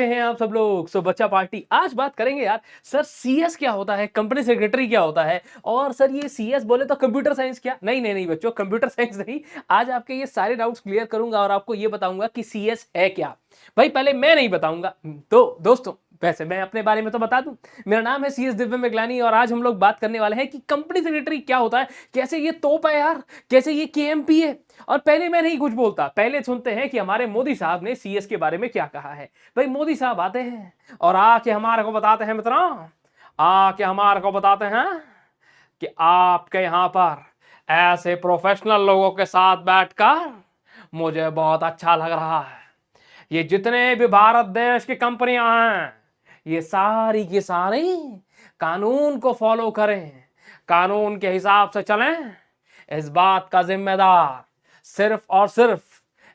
हैं आप सब लोग। सो बच्चा पार्टी आज बात करेंगे यार सर सीएस क्या होता है, कंपनी सेक्रेटरी क्या होता है। और सर ये सीएस बोले तो कंप्यूटर साइंस क्या? नहीं नहीं नहीं बच्चों, कंप्यूटर साइंस नहीं। आज आपके ये सारे डाउट्स क्लियर करूंगा और आपको ये बताऊंगा कि सीएस है क्या। भाई पहले मैं नहीं बताऊंगा तो दोस्तों, वैसे मैं अपने बारे में तो बता दूं। मेरा नाम है सीएस दिव्य मेघलानी और आज हम लोग बात करने वाले हैं कि कंपनी सेक्रेटरी क्या होता है, कैसे ये तोप है यार, कैसे ये केएमपी है। और पहले मैं नहीं कुछ बोलता, पहले सुनते हैं कि हमारे मोदी साहब ने सीएस के बारे में क्या कहा है। भाई मोदी साहब आते हैं और आके हमारे को बताते हैं मित्रों, आके हमारे को बताते हैं कि आपके यहां पर ऐसे प्रोफेशनल लोगों के साथ बैठकर मुझे बहुत अच्छा लग रहा है। ये जितने भी भारत देश की कंपनियां हैं ये सारी की सारी कानून को फॉलो करें, कानून के हिसाब से चलें। इस बात का जिम्मेदार सिर्फ और सिर्फ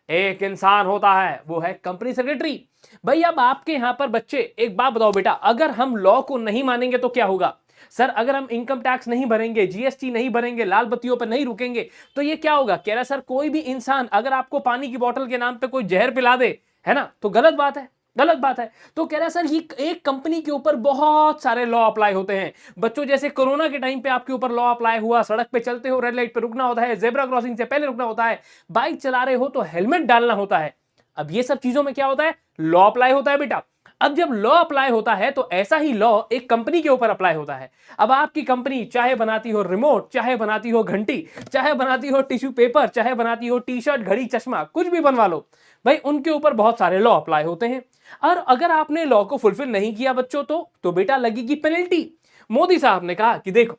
एक इंसान होता है, वो है कंपनी सेक्रेटरी। भाई अब आपके यहां पर बच्चे एक बात बताओ बेटा, अगर हम लॉ को नहीं मानेंगे तो क्या होगा? सर अगर हम इनकम टैक्स नहीं भरेंगे, जीएसटी नहीं भरेंगे, लाल बत्तियों पर नहीं रुकेंगे तो ये क्या होगा? कह रहा सर कोई भी इंसान अगर आपको पानी की बोतल के नाम पे कोई जहर पिला दे, है ना, तो गलत बात है, गलत बात है। तो कह रहा सर ये एक कंपनी के ऊपर बहुत सारे लॉ अप्लाई होते हैं। बच्चों जैसे कोरोना के टाइम पे आपके ऊपर लॉ अप्लाई हुआ, सड़क पे चलते हो रेड लाइट पे रुकना होता है, जेब्रा क्रॉसिंग से पहले रुकना होता है, बाइक चला रहे हो तो हेलमेट डालना होता है। अब ये सब चीजों में क्या होता है? लॉ अप्लाई होता है बेटा। अब जब लॉ अप्लाई होता है तो ऐसा ही लॉ एक कंपनी के ऊपर अप्लाई होता है। अब आपकी कंपनी चाहे बनाती हो रिमोट, चाहे बनाती हो घंटी, चाहे बनाती हो टिश्यू पेपर, चाहे बनाती हो टी शर्ट, घड़ी, चश्मा, कुछ भी बनवा लो, भाई उनके ऊपर बहुत सारे लॉ अप्लाई होते हैं। और अगर आपने लॉ को फुलफिल नहीं किया बच्चों तो बेटा लगेगी पेनल्टी। मोदी साहब ने कहा कि देखो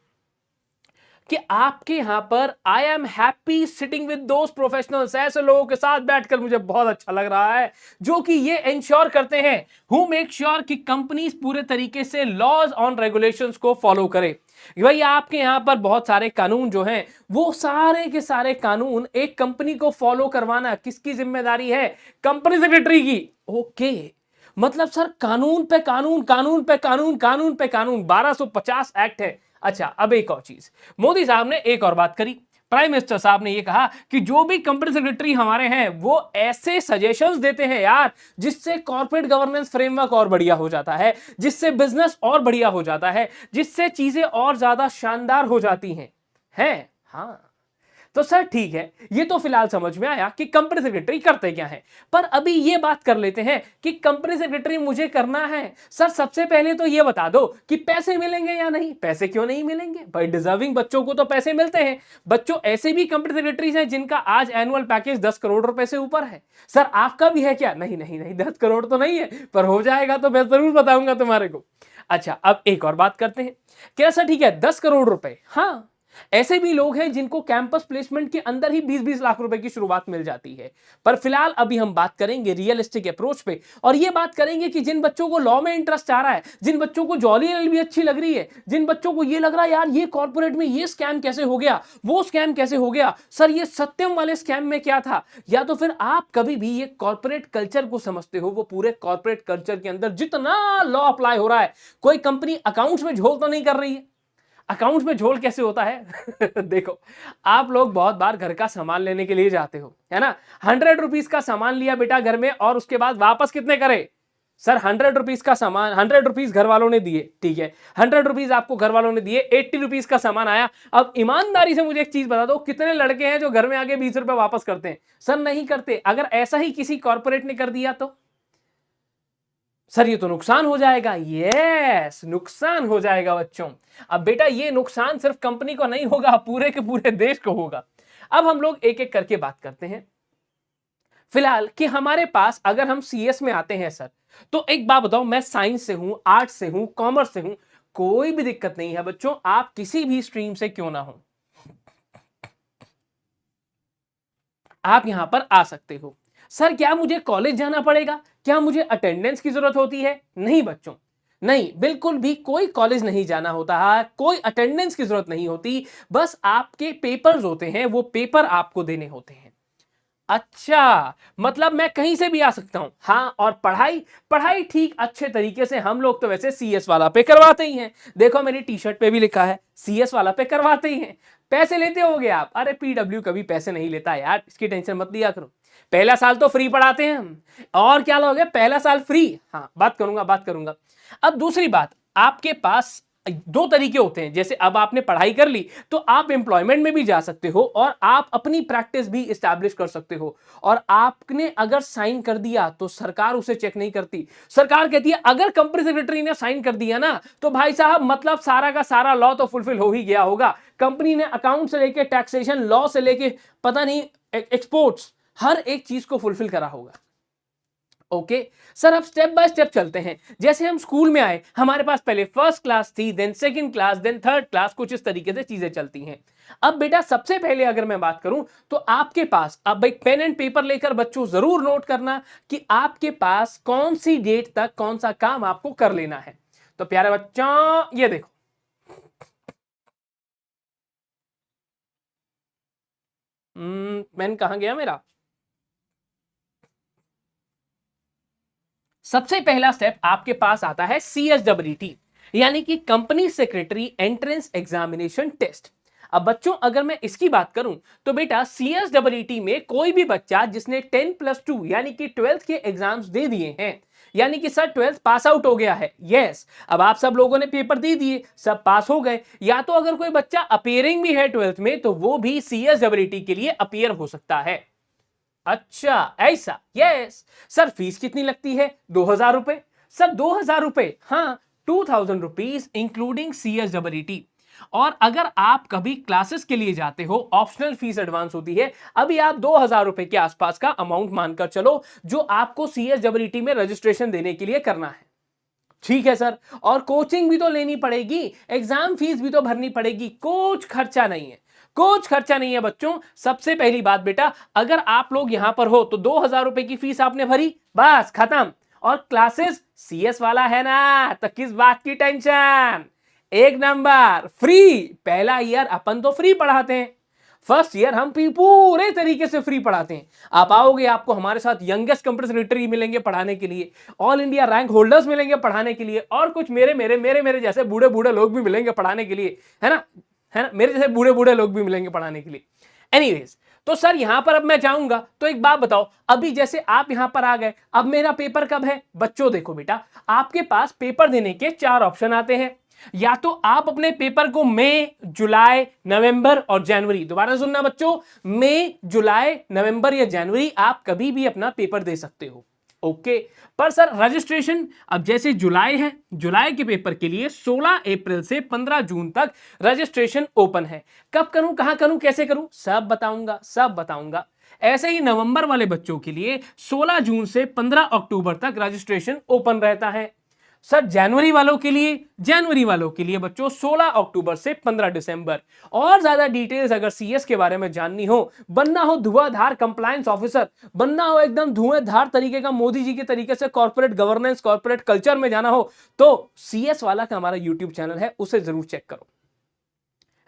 कि आपके यहां पर I am happy sitting with those professionals, ऐसे लोगों के साथ बैठकर मुझे बहुत अच्छा लग रहा है जो कि ये इंश्योर करते हैं, हु मेक श्योर कि कंपनीज पूरे तरीके से लॉज ऑन रेगुलेशंस को फॉलो करे। भाई आपके यहां पर बहुत सारे कानून जो हैं वो सारे के सारे कानून एक कंपनी को फॉलो करवाना किसकी जिम्मेदारी है? कंपनी सेक्रेटरी की। ओके, मतलब सर कानून पे कानून, कानून पे कानून, कानून पे कानून, 1250 एक्ट है। अच्छा अब एक और चीज, मोदी साहब ने एक और बात करी। प्राइम मिनिस्टर साहब ने यह कहा कि जो भी कंपनी सेक्रेटरी हमारे हैं वो ऐसे सजेशंस देते हैं यार जिससे कॉर्पोरेट गवर्नेंस फ्रेमवर्क और बढ़िया हो जाता है, जिससे बिजनेस और बढ़िया हो जाता है, जिससे चीजें और ज्यादा शानदार हो जाती हैं। हाँ तो सर ठीक है, ये तो फिलहाल समझ में आया कि कंपनी सेक्रेटरी करते क्या है। पर अभी ये बात कर लेते हैं कि कंपनी सेक्रेटरी मुझे करना है। सर सबसे पहले तो ये बता दो कि पैसे मिलेंगे या नहीं? पैसे क्यों नहीं मिलेंगे भाई, डिजर्विंग बच्चों को तो पैसे मिलते हैं। बच्चों ऐसे भी कंपनी सेक्रेटरीज हैं जिनका आज एनुअल पैकेज 10 करोड़ रुपए से ऊपर है। सर आपका भी है क्या? नहीं नहीं नहीं, 10 करोड़ तो नहीं है, पर हो जाएगा तो मैं जरूर बताऊंगा तुम्हारे को। अच्छा अब एक और बात करते हैं। क्या सर ठीक है 10 करोड़ रुपए, हाँ ऐसे भी लोग हैं जिनको कैंपस प्लेसमेंट के अंदर ही 20-20 लाख रुपए की शुरुआत मिल जाती है। पर फिलहाल अभी हम बात करेंगे रियलिस्टिक अप्रोच पे, और ये बात करेंगे कि जिन बच्चों को लॉ में इंटरेस्ट आ रहा है, जिन बच्चों को जॉली एलएलबी अच्छी लग रही है, जिन बच्चों को ये लग रहा है यार ये कॉर्पोरेट में ये स्कैम कैसे हो गया, वो स्कैम कैसे हो गया, सर ये सत्यम वाले स्कैम में क्या था, या तो फिर आप कभी भी ये कॉर्पोरेट कल्चर को समझते हो, वो पूरे कॉर्पोरेट कल्चर के अंदर जितना लॉ अप्लाई हो रहा है, कोई कंपनी अकाउंट्स में झोल तो नहीं कर रही है। अकाउंट में झोल कैसे होता है देखो, आप लोग बहुत बार घर का सामान लेने के लिए जाते हो, है ना, 100 रुपीज का सामान लिया बेटा घर में और उसके बाद वापस कितने करे? सर 100 रुपीज का सामान, 100 रुपीज घर वालों ने दिए, ठीक है, 100 रुपीज आपको घर वालों ने दिए, 80 रुपीज का सामान आया। अब ईमानदारी से मुझे एक चीज बता दो, कितने लड़के हैं जो घर में आके 20 रुपए वापस करते हैं? सर नहीं करते। अगर ऐसा ही किसी कॉर्पोरेट ने कर दिया तो सर ये तो नुकसान हो जाएगा। यस, नुकसान हो जाएगा बच्चों। अब बेटा ये नुकसान सिर्फ कंपनी को नहीं होगा, पूरे के पूरे देश को होगा। अब हम लोग एक एक करके बात करते हैं। फिलहाल कि हमारे पास अगर हम सीएस में आते हैं सर, तो एक बात बताओ, मैं साइंस से हूं, आर्ट्स से हूं, कॉमर्स से हूं, कोई भी दिक्कत नहीं है बच्चों, आप किसी भी स्ट्रीम से क्यों ना हो, आप यहां पर आ सकते हो। सर क्या मुझे कॉलेज जाना पड़ेगा? क्या मुझे अटेंडेंस की जरूरत होती है? नहीं बच्चों, नहीं, बिल्कुल भी कोई कॉलेज नहीं जाना होता है, कोई अटेंडेंस की जरूरत नहीं होती। बस आपके पेपर्स होते हैं, वो पेपर आपको देने होते हैं। अच्छा, मतलब मैं कहीं से भी आ सकता हूं? हाँ, और पढ़ाई, पढ़ाई ठीक अच्छे तरीके से हम लोग तो वैसे सीएस वाला पे करवाते ही हैं। देखो मेरी टी शर्ट पे भी लिखा है सीएस वाला पे करवाते ही हैं। पैसे लेते होगे आप? अरे पीडब्ल्यू कभी पैसे नहीं लेता यार, इसकी टेंशन मत लिया करो। पहला साल तो फ्री पढ़ाते हैं हम, और क्या लोगे, पहला साल फ्री। हाँ, बात करूंगा। अब दूसरी बात, आपके पास दो तरीके होते हैं, जैसे अब आपने पढ़ाई कर ली तो आप एम्प्लॉयमेंट में भी जा सकते हो और आप अपनी प्रैक्टिस भी इस्टेब्लिश कर सकते हो। और आपने अगर साइन कर दिया तो सरकार उसे चेक नहीं करती। सरकार कहती है अगर कंपनी सेक्रेटरी ने साइन कर दिया ना तो भाई साहब मतलब सारा का सारा लॉ तो फुलफिल हो ही गया होगा। कंपनी ने अकाउंट से लेके टैक्सेशन लॉ से लेके पता नहीं एक्सपोर्ट्स हर एक चीज को फुलफिल करा होगा। ओके सर, अब स्टेप बाय स्टेप चलते हैं। जैसे हम स्कूल में आए, हमारे पास पहले फर्स्ट क्लास थी, then second class, then third class, कुछ इस तरीके से चीजें चलती हैं। अब बेटा सबसे पहले अगर मैं बात करूं तो आपके पास अब एक पेन एंड पेपर लेकर बच्चों जरूर नोट करना कि आपके पास कौन सी डेट तक कौन सा काम आपको कर लेना है। तो प्यारे बच्चों ये देखो, पेन कहां गया मेरा। सबसे पहला स्टेप आपके पास आता है CSEET, यानी कि company secretary entrance examination test. अब बच्चों अगर मैं इसकी बात करूं तो बेटा CSEET में कोई भी बच्चा जिसने 10+2 यानी कि 12th के एग्जाम्स दे दिए हैं, यानी कि सर 12th पास आउट हो गया है, यस, अब आप सब लोगों ने पेपर दे दिए, सब पास हो गए, या तो अगर कोई बच्चा अपियरिंग भी है 12th में तो वो भी CSEET के लिए अपियर हो सकता है। अच्छा ऐसा, यस। सर फीस कितनी लगती है, 2,000 रुपए। सर 2,000 रुपए, हाँ, 2,000 रुपीज इंक्लूडिंग CSEET। और अगर आप कभी क्लासेस के लिए जाते हो, ऑप्शनल फीस एडवांस होती है, अभी आप 2,000 रुपए के आसपास का अमाउंट मानकर चलो जो आपको CSEET में रजिस्ट्रेशन देने के लिए करना है। ठीक है सर, और कोचिंग भी तो लेनी पड़ेगी, एग्जाम फीस भी तो भरनी पड़ेगी, कुछ खर्चा नहीं है, कुछ खर्चा नहीं है बच्चों। सबसे पहली बात बेटा, अगर आप लोग यहां पर हो तो 2,000 रुपए की फीस आपने भरी, बस खत्म। और क्लासेस CS वाला है ना, तो किस बात की टेंशन, एक नंबर फ्री। पहला ईयर अपन तो फ्री पढ़ाते हैं, फर्स्ट ईयर हम पूरे तरीके से फ्री पढ़ाते हैं। आप आओगे, आपको हमारे साथ यंगेस्ट कंप्यूटर सेक्रेटरी मिलेंगे पढ़ाने के लिए, ऑल इंडिया रैंक होल्डर्स मिलेंगे पढ़ाने के लिए, और कुछ मेरे मेरे मेरे मेरे जैसे बूढ़े बूढ़े लोग भी मिलेंगे पढ़ाने के लिए, है ना, है ना, मेरे जैसे बूढ़े बूढ़े लोग भी मिलेंगे पढ़ाने के लिए। एनीवेज, तो सर यहां पर अब मैं जाऊंगा तो एक बात बताओ, अभी जैसे आप यहां पर आ गए, अब मेरा पेपर कब है बच्चों, देखो बेटा आपके पास पेपर देने के 4 ऑप्शन आते हैं। या तो आप अपने पेपर को मई, जुलाई, नवंबर और जनवरी, दोबारा सुनना बच्चों, मई, जुलाई, नवंबर या जनवरी आप कभी भी अपना पेपर दे सकते हो। ओके, पर सर रजिस्ट्रेशन, अब जैसे जुलाई है, जुलाई के पेपर के लिए 16 अप्रैल से 15 जून तक रजिस्ट्रेशन ओपन है। कब करूं, कहां करूं, कैसे करूं, सब बताऊंगा, सब बताऊंगा। ऐसे ही नवंबर वाले बच्चों के लिए 16 जून से 15 अक्टूबर तक रजिस्ट्रेशन ओपन रहता है। सर जनवरी वालों के लिए बच्चों 16 अक्टूबर से 15 दिसंबर। और ज्यादा डिटेल्स अगर CS के बारे में जाननी हो, बनना हो धुआंधार कंप्लायंस ऑफिसर, बनना हो एकदम धुआंधार तरीके का मोदी जी के तरीके से कॉर्पोरेट गवर्नेंस, कॉर्पोरेट कल्चर में जाना हो, तो CS वाला का हमारा यूट्यूब चैनल है, उसे जरूर चेक करो,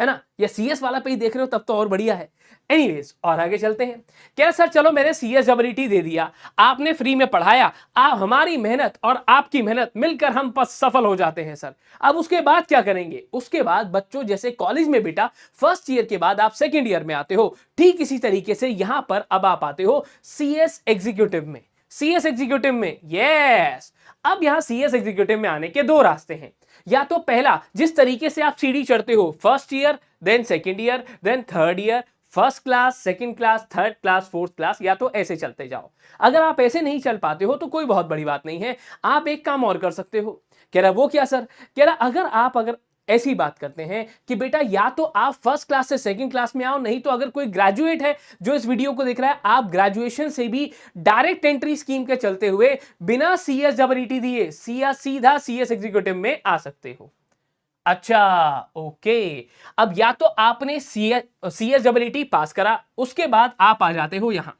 है ना, या CS वाला पे ही देख रहे हो तब तो और बढ़िया है। एनीवेज, और आगे चलते हैं। क्या सर चलो मैंने CSEET दे दिया, आपने फ्री में पढ़ाया, आप हमारी मेहनत और आपकी मेहनत मिलकर हम सफल हो जाते हैं सर, अब उसके बाद क्या करेंगे। उसके बाद बच्चों जैसे कॉलेज में बेटा फर्स्ट ईयर के बाद आप सेकेंड ईयर में आते हो, ठीक इसी तरीके से यहां पर अब आप आते हो CS एग्जीक्यूटिव में। CS एग्जीक्यूटिव में, यस, अब यहां CS एग्जीक्यूटिव में आने के दो रास्ते हैं। या तो पहला, जिस तरीके से आप सीढ़ी चढ़ते हो, first year, then second year, then third year, first class, second class, third class, fourth class, या तो ऐसे चलते जाओ। अगर आप ऐसे नहीं चल पाते हो तो कोई बहुत बड़ी बात नहीं है, आप एक काम और कर सकते हो। कह रहा वो क्या सर, कह रहा अगर ऐसी बात करते हैं कि बेटा या तो आप फर्स्ट क्लास से सेकंड क्लास में आओ, नहीं तो अगर कोई ग्रेजुएट है जो इस वीडियो को देख रहा है, आप ग्रेजुएशन से भी डायरेक्ट एंट्री स्कीम के चलते हुए बिना CSEET दिए सीधा CS एग्जीक्यूटिव में आ सकते हो। अच्छा, ओके, अब या तो आपने CSEET पास करा, उसके बाद आप आ जाते हो यहां।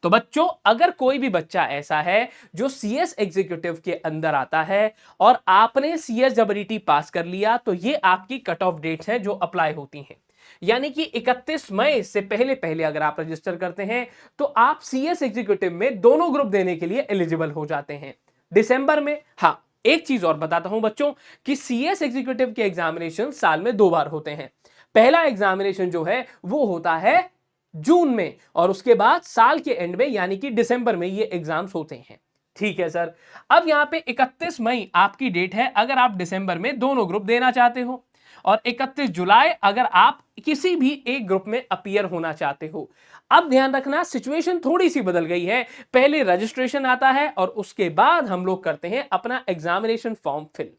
तो बच्चों अगर कोई भी बच्चा ऐसा है जो CS एग्जीक्यूटिव के अंदर आता है और आपने CSEET पास कर लिया, तो ये आपकी कट ऑफ डेट्स हैं जो अप्लाई होती हैं। यानी कि 31 मई से पहले पहले अगर आप रजिस्टर करते हैं तो आप CS एग्जीक्यूटिव में दोनों ग्रुप देने के लिए एलिजिबल हो जाते हैं दिसंबर में। हाँ, एक चीज और बताता हूं बच्चों कि CS एग्जीक्यूटिव के एग्जामिनेशन साल में 2 बार होते हैं। पहला एग्जामिनेशन जो है वो होता है जून में, और उसके बाद साल के एंड में यानी कि दिसंबर में ये एग्जाम्स होते हैं। ठीक है सर। अब यहां पे 31 मई आपकी डेट है अगर आप दिसंबर में दोनों ग्रुप देना चाहते हो, और 31 जुलाई अगर आप किसी भी एक ग्रुप में अपीयर होना चाहते हो। अब ध्यान रखना सिचुएशन थोड़ी सी बदल गई है, पहले रजिस्ट्रेशन आता है और उसके बाद हम लोग करते हैं अपना एग्जामिनेशन फॉर्म फिल।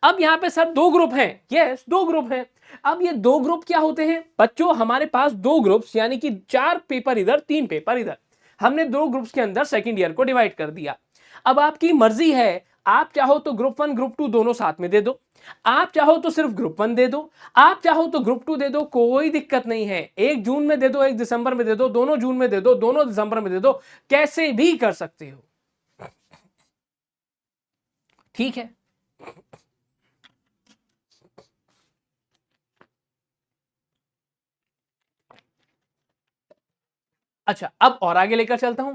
अब यहां पे सर दो ग्रुप हैं, यस दो ग्रुप हैं। अब ये दो ग्रुप क्या होते हैं बच्चों, हमारे पास दो ग्रुप्स यानी कि 4 पेपर इधर 3 पेपर इधर, हमने दो ग्रुप्स के अंदर सेकंड ईयर को डिवाइड कर दिया। अब आपकी मर्जी है, आप चाहो तो ग्रुप 1 ग्रुप 2 दोनों साथ में दे दो, आप चाहो तो सिर्फ ग्रुप 1 दे दो, आप चाहो तो ग्रुप 2 दे दो, कोई दिक्कत नहीं है। एक जून में दे दो, एक दिसंबर में दे दो, दोनों जून में दे दो, दोनों दिसंबर में दे दो, कैसे भी कर सकते हो। ठीक है। अच्छा, अब और आगे लेकर चलता हूं।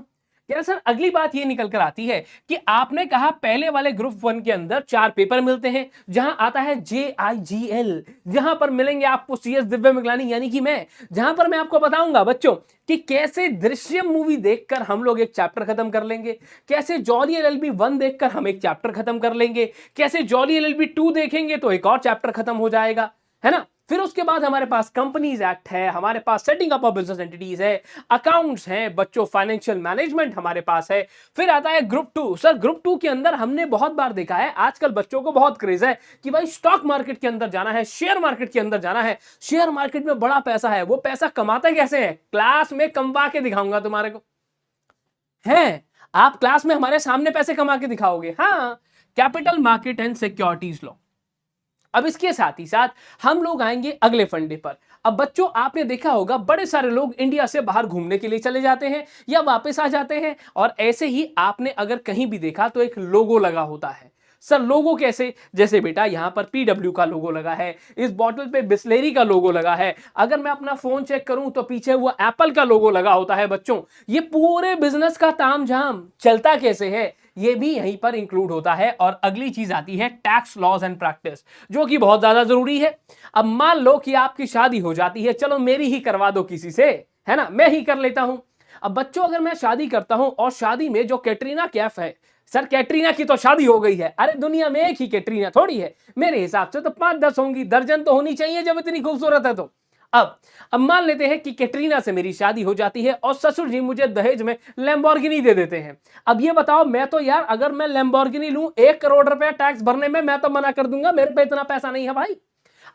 क्या सर अगली बात ये निकल कर आती है कि आपने कहा पहले वाले ग्रुप 1 के अंदर 4 पेपर मिलते हैं, जहां आता है JIGL, जहां पर मिलेंगे आपको CS दिव्य मिगलानी यानी कि मैं, जहां पर मैं आपको बताऊंगा बच्चों कि कैसे दृश्यम मूवी देखकर हम लोग एक चैप्टर खत्म कर लेंगे, कैसे जॉली LLB 1 देखकर हम एक चैप्टर खत्म कर लेंगे, कैसे जॉली LLB 2 देखेंगे तो एक और चैप्टर खत्म हो जाएगा, है ना। फिर उसके बाद हमारे पास कंपनीज एक्ट है, हमारे पास setting up of business entities है, अकाउंट्स हैं बच्चों, फाइनेंशियल मैनेजमेंट हमारे पास है। फिर आता है ग्रुप 2। सर ग्रुप 2 के अंदर हमने बहुत बार देखा है, आजकल बच्चों को बहुत क्रेज है कि भाई स्टॉक मार्केट के अंदर जाना है, शेयर मार्केट के अंदर जाना है, शेयर मार्केट में बड़ा पैसा है। वो पैसा कमाते कैसे हैं, क्लास में कमवा के दिखाऊंगा तुम्हारे को। है, आप क्लास में हमारे सामने पैसे कमा के दिखाओगे। हाँ, capital market and securities law. अब इसके साथ ही साथ हम लोग आएंगे अगले फंडे पर। अब बच्चों आपने देखा होगा बड़े सारे लोग इंडिया से बाहर घूमने के लिए चले जाते हैं या वापस आ जाते हैं, और ऐसे ही आपने अगर कहीं भी देखा तो एक लोगो लगा होता है। सर लोगो कैसे, जैसे बेटा यहां पर PW का लोगो लगा है, इस बॉटल पे बिस्लेरी का लोगो लगा है, अगर मैं अपना फोन चेक करूं तो पीछे वो एप्पल का लोगो लगा होता है। बच्चों ये पूरे बिजनेस का तामझाम चलता कैसे है, ये भी यहीं पर इंक्लूड होता है। और अगली चीज आती है टैक्स लॉज एंड प्रैक्टिस, जो कि बहुत ज्यादा जरूरी है। अब मान लो कि आपकी शादी हो जाती है, चलो मेरी ही करवा दो किसी से, है ना, मैं ही कर लेता हूं। अब बच्चों अगर मैं शादी करता हूं और शादी में जो कैटरीना कैफ है, सर कैटरीना की तो शादी हो गई है, अरे दुनिया में एक ही कैटरीना थोड़ी है, मेरे हिसाब से तो 5-10 होंगी, दर्जन तो होनी चाहिए जब इतनी खूबसूरत है तो। अब अब मान लेते हैं कि कैटरीना से मेरी शादी हो जाती है और ससुर जी मुझे दहेज में लैम्बोर्गिनी दे देते हैं। अब ये बताओ, मैं तो यार अगर मैं लैम्बोर्गिनी लूं 1 करोड़ रुपया टैक्स भरने में, मैं तो मना कर दूंगा, मेरे पे इतना पैसा नहीं है भाई।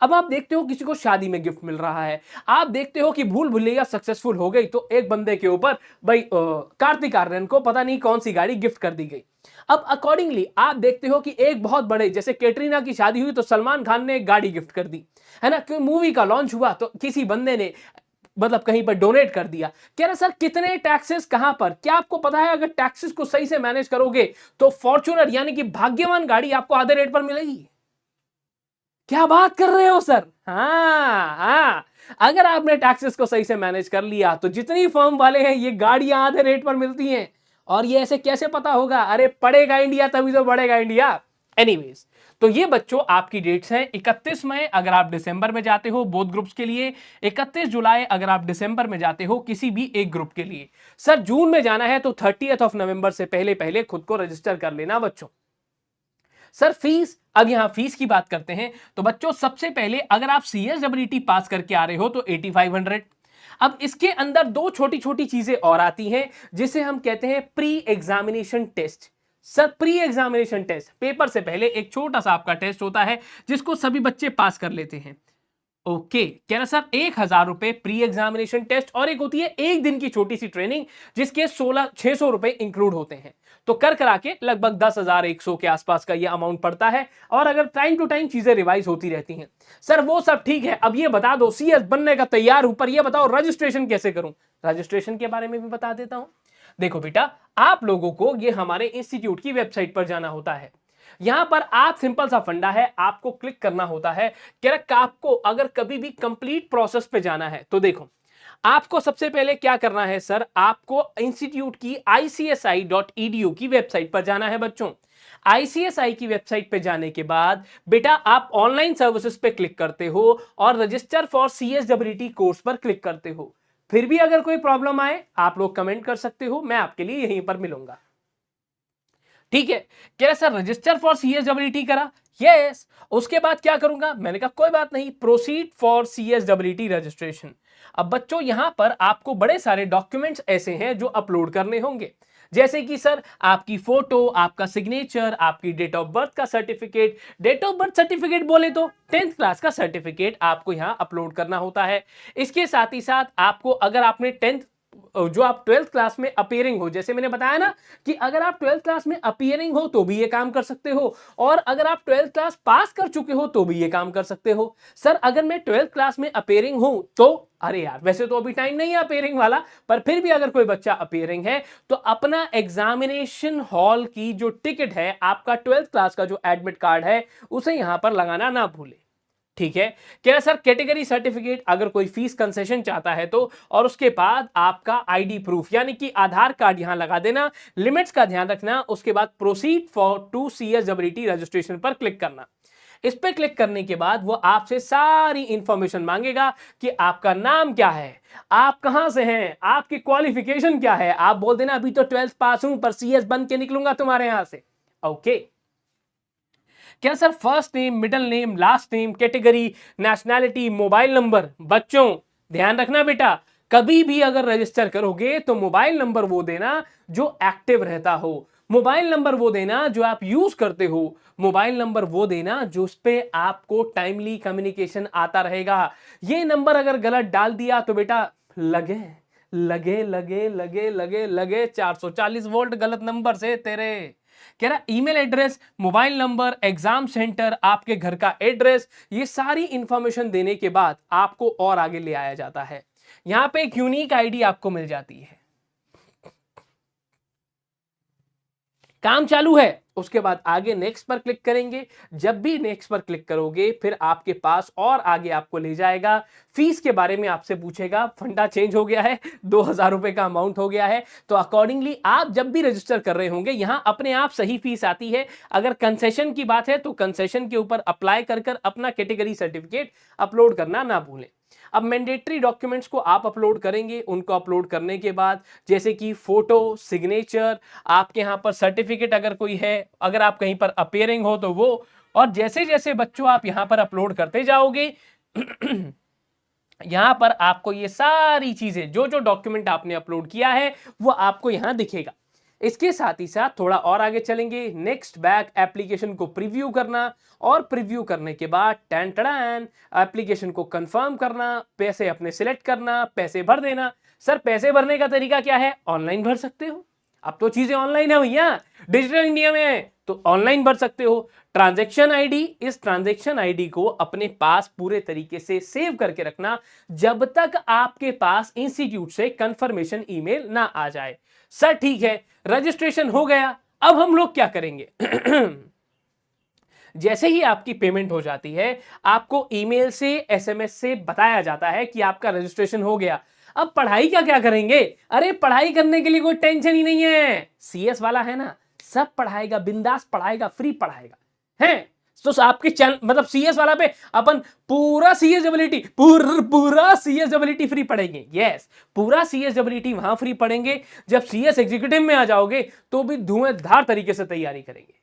अब आप देखते हो किसी को शादी में गिफ्ट मिल रहा है, आप देखते हो कि भूल भुलैया सक्सेसफुल हो गई तो एक बंदे के ऊपर भाई कार्तिक आर्यन को पता नहीं कौन सी गाड़ी गिफ्ट कर दी गई। अब अकॉर्डिंगली आप देखते हो कि एक बहुत बड़े, जैसे कैटरीना की शादी हुई तो सलमान खान ने एक गाड़ी गिफ्ट कर दी, है ना, क्योंकि मूवी का लॉन्च हुआ तो किसी बंदे ने मतलब कहीं पर डोनेट कर दिया। कह रहे सर कितने टैक्सेस कहां पर, क्या आपको पता है अगर टैक्सेस को सही से मैनेज करोगे तो फॉर्च्यूनर यानी कि भाग्यवान गाड़ी आपको आधे रेट पर मिलेगी। क्या बात कर रहे हो सर, हाँ हाँ, अगर आपने टैक्सेस को सही से मैनेज कर लिया तो जितनी फर्म वाले हैं ये गाड़ियां आधे रेट पर मिलती हैं। और ये ऐसे कैसे पता होगा, अरे पढ़ेगा इंडिया तभी तो बढ़ेगा इंडिया। एनीवेज, तो ये बच्चों आपकी डेट्स हैं 31 मई अगर आप दिसंबर में जाते हो बोथ ग्रुप्स के लिए, 31 जुलाई अगर आप दिसंबर में जाते हो किसी भी एक ग्रुप के लिए। सर जून में जाना है तो 30 नवंबर से पहले पहले खुद को रजिस्टर कर लेना बच्चों। सर फीस, अब यहां फीस की बात करते हैं तो बच्चों सबसे पहले अगर आप CSWT पास करके आ रहे हो तो 8500। अब इसके अंदर दो छोटी छोटी चीजें और आती हैं जिसे हम कहते हैं pre examination test. Sir pre examination test, paper से पहले एक छोटा सा आपका टेस्ट होता है जिसको सभी बच्चे पास कर लेते हैं। ओके, कह रहा सर 1000 रुपए प्री एग्जामिनेशन टेस्ट, और एक होती है एक दिन की छोटी सी ट्रेनिंग जिसके 600 रुपए इंक्लूड होते हैं। तो कर करा के लगभग 10,100 के आसपास का ये अमाउंट पड़ता है, और अगर टाइम टू टाइम चीजें रिवाइज होती रहती हैं। सर वो सब ठीक है, अब ये बता दो CS बनने का तैयार हूं, पर ये बताओ रजिस्ट्रेशन कैसे करूं। रजिस्ट्रेशन के बारे में भी बता देता हूं। देखो बेटा, आप लोगों को ये हमारे इंस्टीट्यूट की वेबसाइट पर जाना होता है। यहां पर आप सिंपल सा फंडा है, आपको क्लिक करना होता है। करेक्ट, आपको अगर कभी भी कंप्लीट प्रोसेस पे जाना है तो देखो आपको सबसे पहले क्या करना है सर, आपको इंस्टीट्यूट की ICSI.edu की वेबसाइट पर जाना है बच्चों। ICSI की वेबसाइट पे जाने के बाद बेटा आप ऑनलाइन सर्विसेज पे क्लिक करते हो और रजिस्टर फॉर CSWT कोर्स पर क्लिक करते हो। फिर भी अगर कोई प्रॉब्लम आए आप लोग कमेंट कर सकते हो, मैं आपके लिए यहीं पर मिलूंगा। ठीक है, कह रहा सर रजिस्टर फॉर सीएसडब्ल्यूटी करा, यस। उसके बाद क्या करूंगा, मैंने कहा कोई बात नहीं, प्रोसीड फॉर सीएसडब्ल्यूटी रजिस्ट्रेशन। अब बच्चों यहां पर आपको बड़े सारे डॉक्यूमेंट्स ऐसे हैं जो अपलोड करने होंगे, जैसे कि सर आपकी फोटो, आपका सिग्नेचर, आपकी डेट ऑफ बर्थ का certificate. Date of birth certificate बोले तो 10th क्लास का सर्टिफिकेट आपको यहां अपलोड करना होता है। इसके साथ ही साथ आपको, अगर आपने 10th जो आप 12th क्लास में अपीयरिंग हो, जैसे मैंने बताया ना कि अगर आप 12th क्लास में अपीयरिंग हो तो भी ये काम कर सकते हो, और अगर आप 12th क्लास पास कर चुके हो तो भी ये काम कर सकते हो। सर अगर मैं 12th क्लास में अपीयरिंग हूं तो, अरे यार वैसे तो अभी टाइम नहीं है अपीयरिंग वाला, पर फिर भी अगर कोई बच्चा अपीयरिंग है तो अपना एग्जामिनेशन हॉल की जो टिकट है, आपका 12th क्लास का जो एडमिट कार्ड है, उसे यहां पर लगाना ना भूले। ठीक है, क्या सर कैटेगरी सर्टिफिकेट अगर कोई फीस कंसेशन चाहता है तो, और उसके बाद आपका आईडी प्रूफ यानी कि आधार कार्ड यहां लगा देना। लिमिट्स का ध्यान रखना। उसके बाद प्रोसीड फॉर टू सीएसडब्ल्यूटी रजिस्ट्रेशन पर क्लिक करना। इस पर क्लिक करने के बाद वो आपसे सारी इंफॉर्मेशन मांगेगा कि आपका नाम क्या है, आप कहां से हैं, आपकी क्वालिफिकेशन क्या है। आप बोल देना अभी तो 12th पास हूं पर सीएस बन के निकलूंगा तुम्हारे यहां से। ओके, क्या sir first name, middle name, last name, category, nationality, mobile number. बच्चों ध्यान रखना बेटा, कभी भी अगर रजिस्टर करोगे तो मोबाइल नंबर वो देना जो एक्टिव रहता हो, मोबाइल नंबर वो देना जो आप यूज करते हो, मोबाइल नंबर वो देना जो उस पे आपको टाइमली कम्युनिकेशन आता रहेगा। ये नंबर अगर गलत डाल दिया तो बेटा लगे लगे लगे लगे लगे लगे 440 वोल्ट गलत नंबर से तेरे। कह रहा email address, mobile number, exam centre, आपके घर का एड्रेस, ये सारी इंफॉर्मेशन देने के बाद आपको और आगे ले आया जाता है। यहां पे एक यूनिक आईडी आपको मिल जाती है। काम चालू है, उसके बाद आगे नेक्स्ट पर क्लिक करेंगे। जब भी नेक्स्ट पर क्लिक करोगे फिर आपके पास और आगे आपको ले जाएगा। फीस के बारे में आपसे पूछेगा, फंडा चेंज हो गया है, 2000 रुपए का अमाउंट हो गया है, तो अकॉर्डिंगली आप जब भी रजिस्टर कर रहे होंगे यहां अपने आप सही फीस आती है। अगर कंसेशन की बात है तो कंसेशन के ऊपर अप्लाई कर अपना कैटेगरी सर्टिफिकेट अपलोड करना ना भूलें। अब मैंडेटरी डॉक्यूमेंट्स को आप अपलोड करेंगे, उनको अपलोड करने के बाद जैसे कि फोटो, सिग्नेचर, आपके यहां पर सर्टिफिकेट अगर कोई है, अगर आप कहीं पर अपियरिंग हो तो वो, और जैसे जैसे बच्चों आप यहां पर अपलोड करते जाओगे यहां पर आपको ये सारी चीजें, जो जो डॉक्यूमेंट आपने अपलोड किया है वो आपको यहां दिखेगा। इसके साथ ही साथ थोड़ा और आगे चलेंगे, नेक्स्ट बैक एप्लीकेशन को प्रीव्यू करना, और प्रीव्यू करने के बाद टैन टैन एप्लीकेशन को कंफर्म करना, पैसे अपने सिलेक्ट करना, पैसे भर देना। सर पैसे भरने का तरीका क्या है, ऑनलाइन भर सकते हो, अब तो चीजें ऑनलाइन है भैया, डिजिटल इंडिया में है तो ऑनलाइन भर सकते हो। ट्रांजैक्शन आईडी, इस ट्रांजैक्शन आईडी को अपने पास पूरे तरीके से सेव करके रखना जब तक आपके पास इंस्टीट्यूट से कंफर्मेशन ईमेल ना आ जाए। सर ठीक है, रजिस्ट्रेशन हो गया, अब हम लोग क्या करेंगे जैसे ही आपकी पेमेंट हो जाती है आपको ईमेल से, एसएमएस से बताया जाता है कि आपका रजिस्ट्रेशन हो गया। अब पढ़ाई का क्या करेंगे, अरे पढ़ाई करने के लिए कोई टेंशन ही नहीं है, सीएस वाला है ना, सब पढ़ाएगा, बिंदास पढ़ाएगा, फ्री पढ़ाएगा है। तो आपके चैनल मतलब सीएस वाला पे अपन पूरा सीएसडब्ल्यूटी पूरा सीएसडब्ल्यूटी फ्री पढ़ेंगे। यस, पूरा सीएसडब्ल्यूटी वहां फ्री पढ़ेंगे। जब सीएस एग्जीक्यूटिव में आ जाओगे तो भी धुआंधार तरीके से तैयारी करेंगे,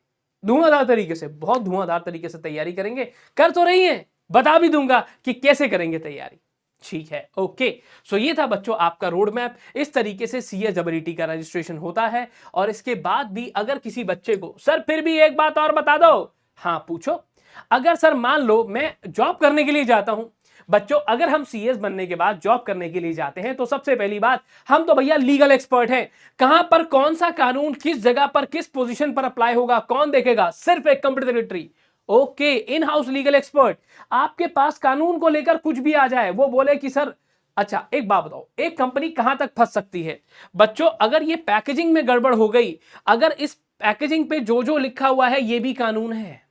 धुआंधार तरीके से, बहुत धुआंधार तरीके से तैयारी करेंगे। कर तो रही है, बता भी दूंगा कि कैसे करेंगे तैयारी। ठीक है, ओके। सो ये था बच्चों आपका रोड मैप, इस तरीके से सीएसडब्ल्यूटी का रजिस्ट्रेशन होता है। और इसके बाद भी अगर किसी बच्चे को, सर फिर भी एक बात और बता दो, हाँ पूछो। अगर सर मान लो मैं जॉब करने के लिए जाता हूं, बच्चों अगर हम सीएस बनने के बाद जॉब करने के लिए जाते हैं तो सबसे पहली बात, हम तो भैया लीगल एक्सपर्ट हैं, कहां पर कौन सा कानून किस जगह पर किस पोजीशन पर अप्लाई होगा कौन देखेगा, सिर्फ एक computer secretary. Okay, in house legal expert. आपके पास कानून को लेकर कुछ भी आ जाए, वो बोले कि सर, अच्छा एक बात बताओ, एक कंपनी कहां तक फंस सकती है बच्चों, अगर ये पैकेजिंग में गड़बड़ हो गई, अगर इस पैकेजिंग पे जो जो लिखा हुआ है ये भी कानून है।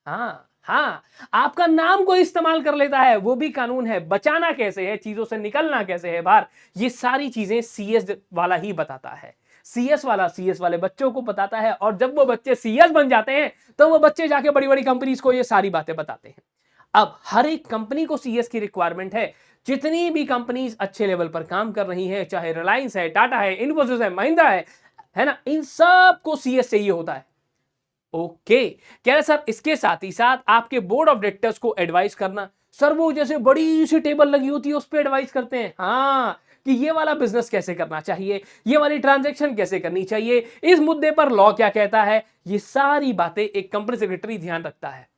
हाँ हाँ, आपका नाम को इस्तेमाल कर लेता है वो भी कानून है। बचाना कैसे है, चीजों से निकलना कैसे है बाहर, ये सारी चीजें सीएस वाला ही बताता है। सीएस वाला सीएस वाले बच्चों को बताता है, और जब वो बच्चे सीएस बन जाते हैं तो वो बच्चे जाके बड़ी बड़ी कंपनीज को ये सारी बातें बताते हैं। अब हर एक कंपनी को सीएस की रिक्वायरमेंट है। जितनी भी कंपनीज अच्छे लेवल पर काम कर रही हैं, चाहे रिलायंस है, टाटा है, इन्फोसिस है, महिंद्रा है ना, इन सब को सीएस चाहिए होता है। ओके, कह रहे सर इसके साथ ही साथ आपके बोर्ड ऑफ डायरेक्टर्स को एडवाइस करना। सर वो जैसे बड़ी सी टेबल लगी होती है उस पर एडवाइस करते हैं, हाँ, कि ये वाला बिजनेस कैसे करना चाहिए, ये वाली ट्रांजैक्शन कैसे करनी चाहिए, इस मुद्दे पर लॉ क्या कहता है, ये सारी बातें एक कंपनी सेक्रेटरी ध्यान रखता है।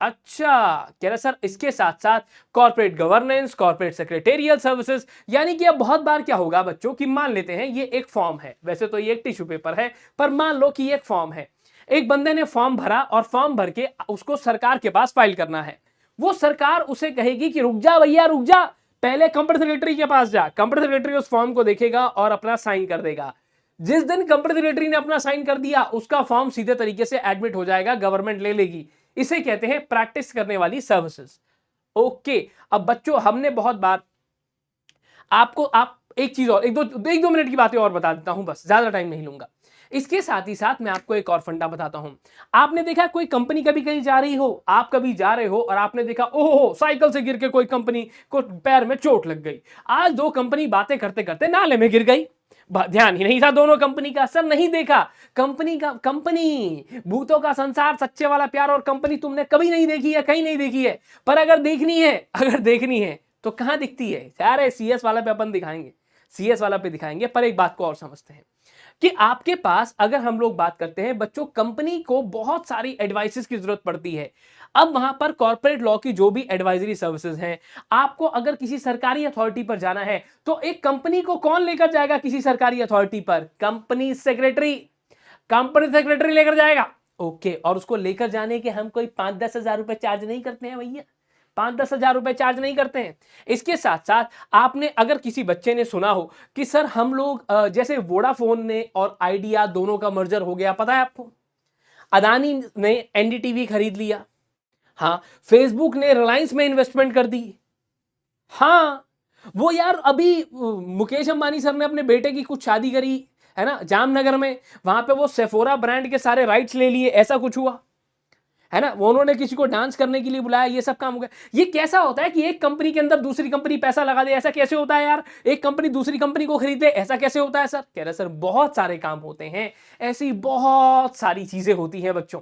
अच्छा, कह रहे सर इसके साथ साथ corporate governance, corporate secretarial services, यानी कि अब बहुत बार क्या होगा बच्चों कि मान लेते हैं ये एक फॉर्म है, वैसे तो ये एक टिश्यू पेपर है, पर मान लो कि ये एक फॉर्म है। एक बंदे ने फॉर्म भरा और फॉर्म भर के उसको सरकार के पास फाइल करना है। वो सरकार उसे कहेगी कि रुक जा भैया रुक जा, पहले कंपनी सेक्रेटरी के पास जा। कंपनी सेक्रेटरी उस फॉर्म को देखेगा और अपना साइन कर देगा। जिस दिन कंपनी सेक्रेटरी ने अपना साइन कर दिया उसका फॉर्म सीधे तरीके से एडमिट हो जाएगा, गवर्नमेंट ले लेगी। इसे कहते हैं प्रैक्टिस करने वाली सर्विसेज। ओके, अब बच्चों हमने बहुत बार आपको आप एक चीज और एक दो मिनट की बातें और बता देता हूं, बस ज्यादा टाइम नहीं लूंगा। इसके साथ ही साथ मैं आपको एक और फंडा बताता हूं। आपने देखा कोई कंपनी कभी कहीं जा रही हो, आप कभी जा रहे हो और आपने देखा ओहो साइकिल से गिर के कोई कंपनी को पैर में चोट लग गई। आज दो कंपनी बातें करते करते नाले में गिर गई, ध्यान ही नहीं था दोनों कंपनी का, सर नहीं देखा। कंपनी भूतों का संसार, सच्चे वाला प्यार और कंपनी तुमने कभी नहीं देखी है, कहीं नहीं देखी है। पर अगर देखनी है तो कहां दिखती है, सारे सीएस वाला पे अपन दिखाएंगे, सीएस वाला पे दिखाएंगे। पर एक बात को और समझते हैं कि आपके पास अगर हम लोग बात करते हैं बच्चों, कंपनी को बहुत सारी एडवाइसेस की जरूरत पड़ती है। अब वहां पर कॉर्पोरेट लॉ की जो भी एडवाइजरी सर्विसेज हैं, आपको अगर किसी सरकारी अथॉरिटी पर जाना है तो एक कंपनी को कौन लेकर जाएगा किसी सरकारी अथॉरिटी पर? Company secretary. कंपनी सेक्रेटरी लेकर जाएगा। ओके, और उसको लेकर जाने के हम कोई 5-10 हजार रुपए चार्ज नहीं करते हैं भैया, 5-10 हजार रुपए चार्ज नहीं करते हैं। इसके साथ साथ आपने अगर किसी बच्चे ने सुना हो कि सर हम लोग जैसे वोडाफोन ने और आइडिया दोनों का मर्जर हो गया, पता है आपको? अदानी ने एनडीटीवी खरीद लिया, हाँ, फेसबुक ने रिलायंस में इन्वेस्टमेंट कर दी, हाँ, वो यार अभी मुकेश अंबानी सर ने अपने बेटे की कुछ शादी करी है ना जामनगर में, वहां पे वो सेफोरा ब्रांड के सारे राइट्स ले लिए, ऐसा कुछ हुआ है ना। वो उन्होंने किसी को डांस करने के लिए बुलाया, ये सब काम हो गया। ये कैसा होता है कि एक कंपनी के अंदर दूसरी कंपनी पैसा लगा दे, ऐसा कैसे होता है यार? एक कंपनी दूसरी कंपनी को खरीदे, ऐसा कैसे होता है सर? कह रहे सर बहुत सारे काम होते हैं, ऐसी बहुत सारी चीजें होती हैं बच्चों।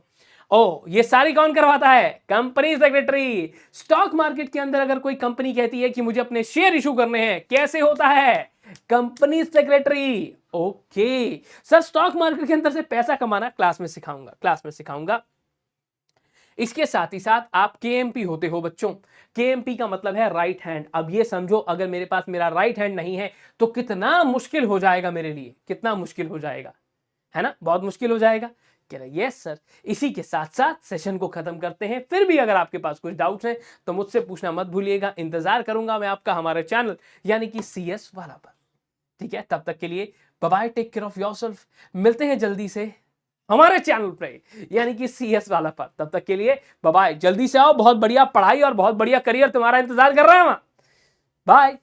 ओ, ये सारी कौन करवाता है? Company secretary. स्टॉक मार्केट के अंदर अगर कोई कंपनी कहती है कि मुझे अपने शेयर इशू करने हैं, कैसे होता है? Company secretary. Okay sir, stock market के अंदर से पैसा कमाना क्लास में सिखाऊंगा। इसके साथ ही साथ आप केएमपी होते हो बच्चों। केएमपी का मतलब है राइट हैंड। अब ये समझो अगर मेरे पास मेरा राइट हैंड नहीं है तो कितना मुश्किल हो जाएगा मेरे लिए, कितना मुश्किल हो जाएगा, है ना, बहुत मुश्किल हो जाएगा। कह रहे यस सर। इसी के साथ साथ सेशन को खत्म करते हैं। फिर भी अगर आपके पास कुछ डाउट्स हैं तो मुझसे पूछना मत भूलिएगा, इंतजार करूंगा मैं आपका हमारे चैनल यानी कि सीएस वाला पर। ठीक है, तब तक के लिए bye bye, take care of yourself. मिलते हैं जल्दी से हमारे चैनल पे यानी कि सीएस वाला पर। तब तक के लिए बाय बाय, जल्दी से आओ, बहुत बढ़िया पढ़ाई और बहुत बढ़िया करियर तुम्हारा इंतजार कर रहा है वहां। बाय।